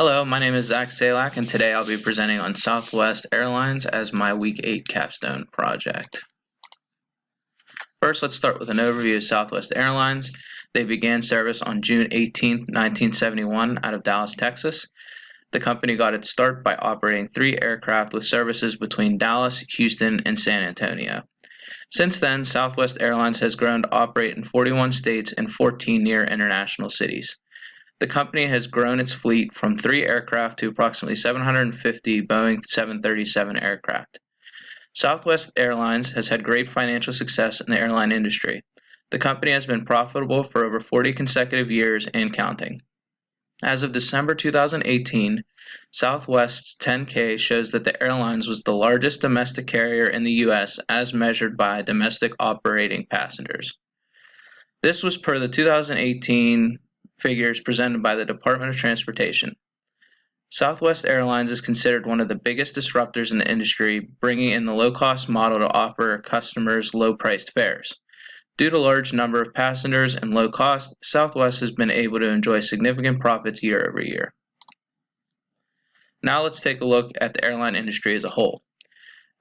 Hello, my name is Zach Salak, and today I'll be presenting on Southwest Airlines as my Week 8 capstone project. First, let's start with an overview of Southwest Airlines. They began service on June 18, 1971 out of Dallas, Texas. The company got its start by operating 3 aircraft with services between Dallas, Houston, and San Antonio. Since then, Southwest Airlines has grown to operate in 41 states and 14 near international cities. The company has grown its fleet from 3 aircraft to approximately 750 Boeing 737 aircraft. Southwest Airlines has had great financial success in the airline industry. The company has been profitable for over 40 consecutive years and counting. As of December 2018, Southwest's 10K shows that the airlines was the largest domestic carrier in the U.S. as measured by domestic operating passengers. This was per the 2018 figures presented by the Department of Transportation. Southwest Airlines is considered one of the biggest disruptors in the industry, bringing in the low-cost model to offer customers low-priced fares. Due to large number of passengers and low cost, Southwest has been able to enjoy significant profits year over year. Now let's take a look at the airline industry as a whole.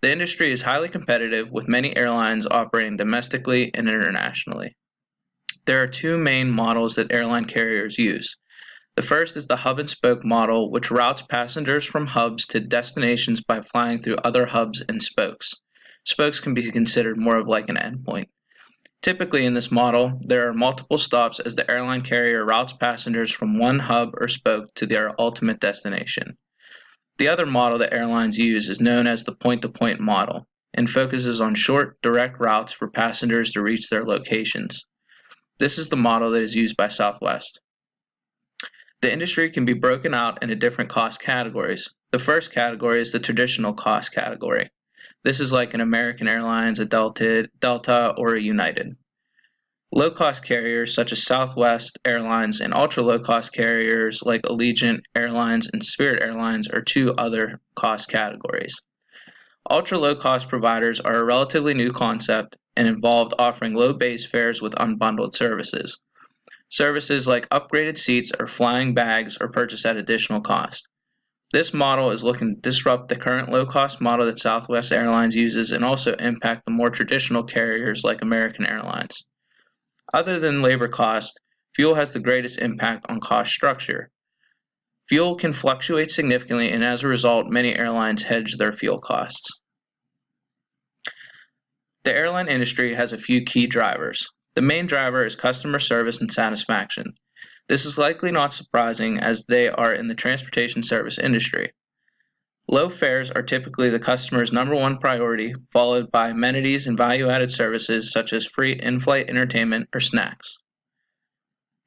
The industry is highly competitive, with many airlines operating domestically and internationally. There are 2 main models that airline carriers use. The first is the hub and spoke model, which routes passengers from hubs to destinations by flying through other hubs and spokes. Spokes can be considered more of like an endpoint. Typically in this model, there are multiple stops as the airline carrier routes passengers from one hub or spoke to their ultimate destination. The other model that airlines use is known as the point-to-point model and focuses on short, direct routes for passengers to reach their locations. This is the model that is used by Southwest. The industry can be broken out into different cost categories. The first category is the traditional cost category. This is like an American Airlines, a Delta, or a United. Low-cost carriers such as Southwest Airlines and ultra-low-cost carriers like Allegiant Airlines and Spirit Airlines are 2 other cost categories. Ultra-low-cost providers are a relatively new concept and involved offering low base fares with unbundled services. Services like upgraded seats or flying bags are purchased at additional cost. This model is looking to disrupt the current low-cost model that Southwest Airlines uses and also impact the more traditional carriers like American Airlines. Other than labor cost, fuel has the greatest impact on cost structure. Fuel can fluctuate significantly, and as a result, many airlines hedge their fuel costs. The airline industry has a few key drivers. The main driver is customer service and satisfaction. This is likely not surprising as they are in the transportation service industry. Low fares are typically the customer's number 1 priority, followed by amenities and value-added services such as free in-flight entertainment or snacks.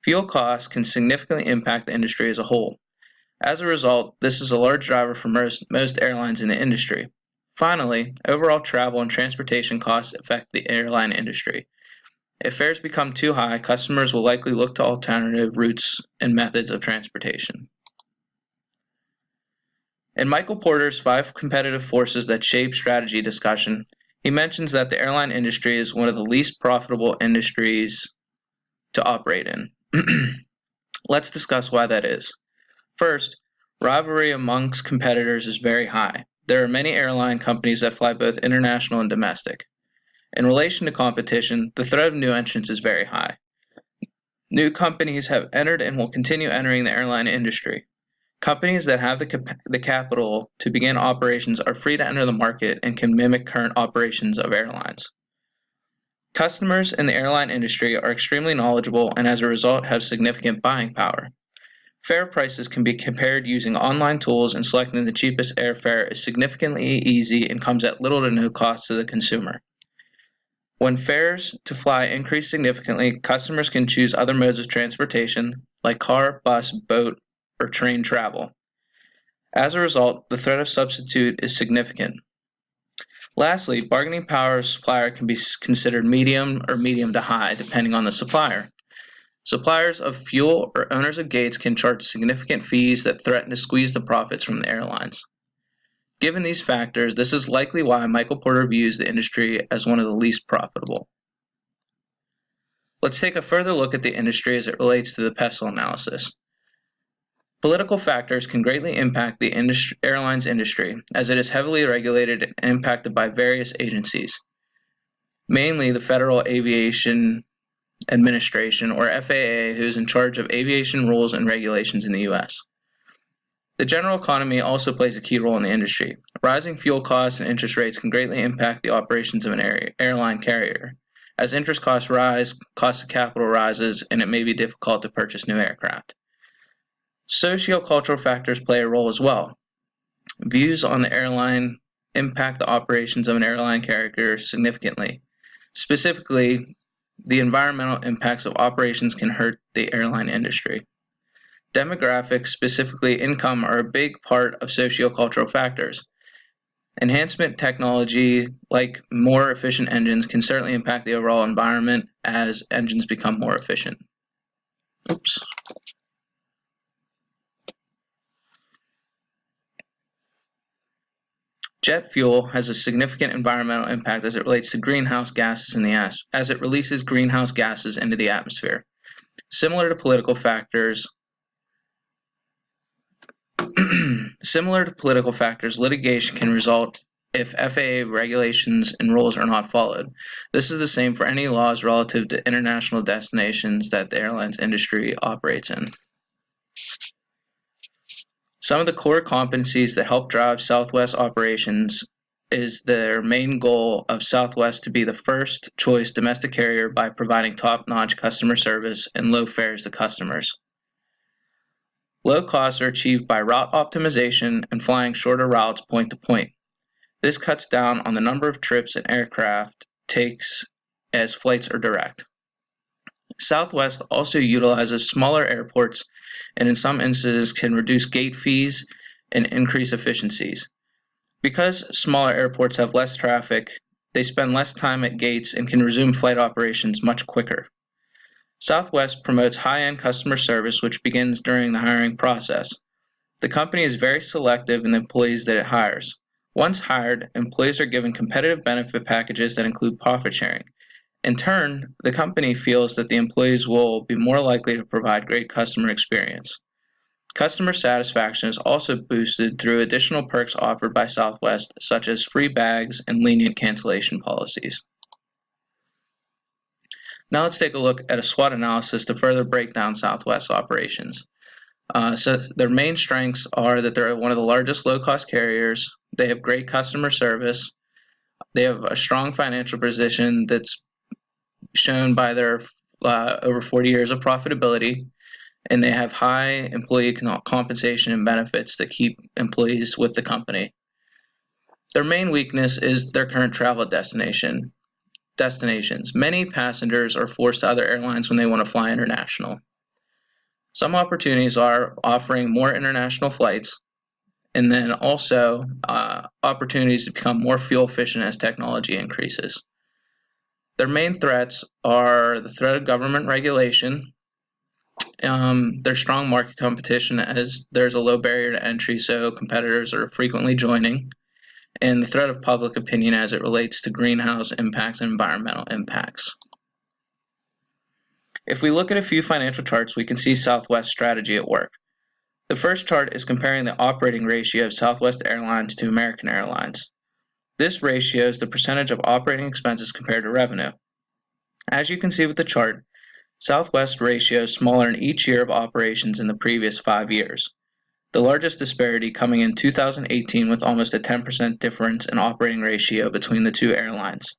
Fuel costs can significantly impact the industry as a whole. As a result, this is a large driver for most airlines in the industry. Finally, overall travel and transportation costs affect the airline industry. If fares become too high, customers will likely look to alternative routes and methods of transportation. In Michael Porter's 5 Competitive Forces That Shape Strategy discussion, he mentions that the airline industry is one of the least profitable industries to operate in. Let's discuss why that is. First, rivalry amongst competitors is very high. There are many airline companies that fly both international and domestic. In relation to competition, the threat of new entrants is very high. New companies have entered and will continue entering the airline industry. Companies that have the capital to begin operations are free to enter the market and can mimic current operations of airlines. Customers in the airline industry are extremely knowledgeable and as a result have significant buying power. Fare prices can be compared using online tools, and selecting the cheapest airfare is significantly easy and comes at little to no cost to the consumer. When fares to fly increase significantly, customers can choose other modes of transportation like car, bus, boat, or train travel. As a result, the threat of substitute is significant. Lastly, bargaining power of supplier can be considered medium or medium to high, depending on the supplier. Suppliers of fuel or owners of gates can charge significant fees that threaten to squeeze the profits from the airlines. Given these factors, this is likely why Michael Porter views the industry as one of the least profitable. Let's take a further look at the industry as it relates to the PESTEL analysis. Political factors can greatly impact the airlines industry, as it is heavily regulated and impacted by various agencies, mainly the Federal Aviation Administration, or FAA, who is in charge of aviation rules and regulations in the U.S. The general economy also plays a key role in the industry. Rising fuel costs and interest rates can greatly impact the operations of an airline carrier. As interest costs rise, cost of capital rises, and it may be difficult to purchase new aircraft. Sociocultural factors play a role as well. Views on the airline impact the operations of an airline carrier significantly. Specifically, the environmental impacts of operations can hurt the airline industry. Demographics, specifically income, are a big part of sociocultural factors. Enhancement technology, like more efficient engines, can certainly impact the overall environment as engines become more efficient. Oops. Jet fuel has a significant environmental impact as it relates to greenhouse gases in the as it releases greenhouse gases into the atmosphere. Similar to political factors, litigation can result if FAA regulations and rules are not followed. This is the same for any laws relative to international destinations that the airlines industry operates in. Some of the core competencies that help drive Southwest operations is their main goal of Southwest to be the first choice domestic carrier by providing top-notch customer service and low fares to customers. Low costs are achieved by route optimization and flying shorter routes point to point. This cuts down on the number of trips an aircraft takes as flights are direct. Southwest also utilizes smaller airports and in some instances can reduce gate fees and increase efficiencies. Because smaller airports have less traffic, they spend less time at gates and can resume flight operations much quicker. Southwest promotes high-end customer service, which begins during the hiring process. The company is very selective in the employees that it hires. Once hired, employees are given competitive benefit packages that include profit sharing. In turn, the company feels that the employees will be more likely to provide great customer experience. Customer satisfaction is also boosted through additional perks offered by Southwest, such as free bags and lenient cancellation policies. Now let's take a look at a SWOT analysis to further break down Southwest operations. So their main strengths are that they're one of the largest low-cost carriers, they have great customer service, they have a strong financial position that's shown by their over 40 years of profitability, and they have high employee compensation and benefits that keep employees with the company. Their main weakness is their current travel destinations. Many passengers are forced to other airlines when they want to fly international. Some opportunities are offering more international flights, and then also opportunities to become more fuel efficient as technology increases. Their main threats are the threat of government regulation, their strong market competition as there's a low barrier to entry, so competitors are frequently joining, and the threat of public opinion as it relates to greenhouse impacts and environmental impacts. If we look at a few financial charts, we can see Southwest's strategy at work. The first chart is comparing the operating ratio of Southwest Airlines to American Airlines. This ratio is the percentage of operating expenses compared to revenue. As you can see with the chart, Southwest ratio is smaller in each year of operations in the previous 5 years. The largest disparity coming in 2018 with almost a 10% difference in operating ratio between the two airlines,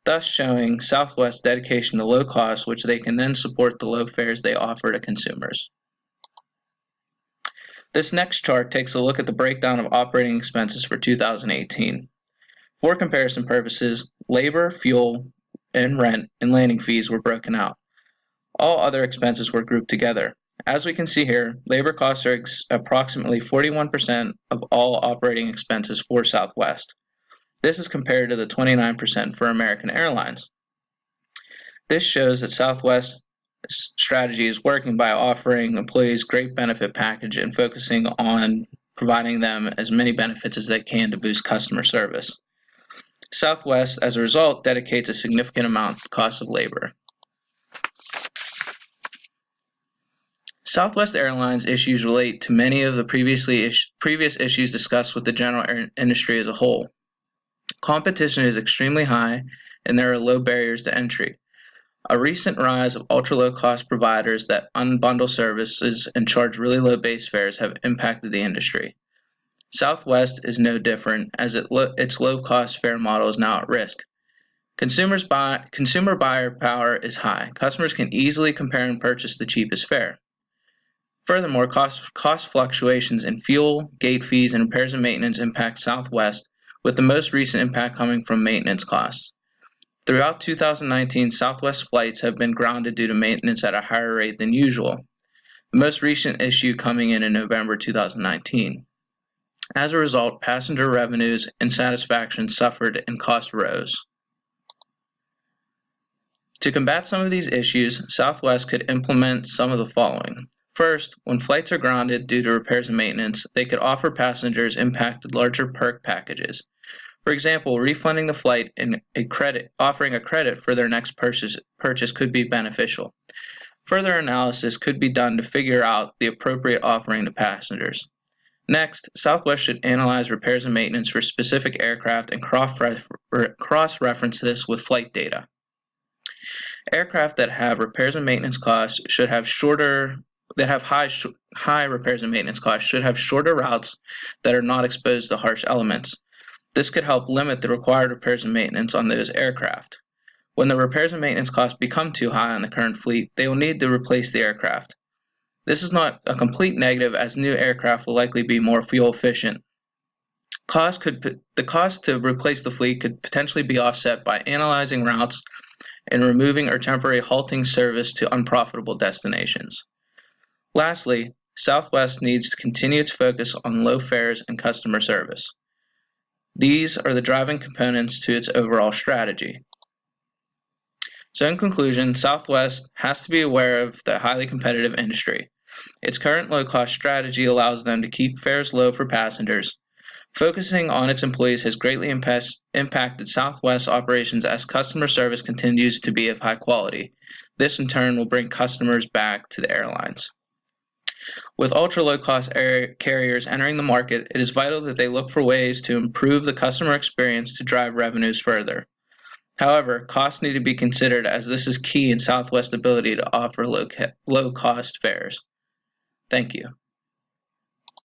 thus showing Southwest's dedication to low cost, which they can then support the low fares they offer to consumers. This next chart takes a look at the breakdown of operating expenses for 2018. For comparison purposes, labor, fuel, and rent and landing fees were broken out. All other expenses were grouped together. As we can see here, labor costs are approximately 41% of all operating expenses for Southwest. This is compared to the 29% for American Airlines. This shows that Southwest's strategy is working by offering employees great benefit package and focusing on providing them as many benefits as they can to boost customer service. Southwest, as a result, dedicates a significant amount to the cost of labor. Southwest Airlines issues relate to many of the previous issues discussed with the general industry as a whole. Competition is extremely high, and there are low barriers to entry. A recent rise of ultra-low-cost providers that unbundle services and charge really low base fares have impacted the industry. Southwest is no different, as its low-cost fare model is now at risk. Consumer buyer power is high. Customers can easily compare and purchase the cheapest fare. Furthermore, cost fluctuations in fuel, gate fees, and repairs and maintenance impact Southwest, with the most recent impact coming from maintenance costs. Throughout 2019, Southwest flights have been grounded due to maintenance at a higher rate than usual, the most recent issue coming in November 2019. As a result, passenger revenues and satisfaction suffered and costs rose. To combat some of these issues, Southwest could implement some of the following. First, when flights are grounded due to repairs and maintenance, they could offer passengers impacted larger perk packages. For example, refunding the flight and offering a credit for their next purchase could be beneficial. Further analysis could be done to figure out the appropriate offering to passengers. Next, Southwest should analyze repairs and maintenance for specific aircraft and cross-reference this with flight data. Aircraft that have repairs and maintenance costs should have high repairs and maintenance costs should have shorter routes that are not exposed to harsh elements. This could help limit the required repairs and maintenance on those aircraft. When the repairs and maintenance costs become too high on the current fleet, they will need to replace the aircraft. This is not a complete negative, as new aircraft will likely be more fuel efficient. The cost to replace the fleet could potentially be offset by analyzing routes and removing or temporarily halting service to unprofitable destinations. Lastly, Southwest needs to continue to focus on low fares and customer service. These are the driving components to its overall strategy. So in conclusion, Southwest has to be aware of the highly competitive industry. Its current low-cost strategy allows them to keep fares low for passengers. Focusing on its employees has greatly impacted Southwest's operations as customer service continues to be of high quality. This in turn will bring customers back to the airlines. With ultra-low-cost carriers entering the market, it is vital that they look for ways to improve the customer experience to drive revenues further. However, costs need to be considered, as this is key in Southwest's ability to offer low-cost fares. Thank you.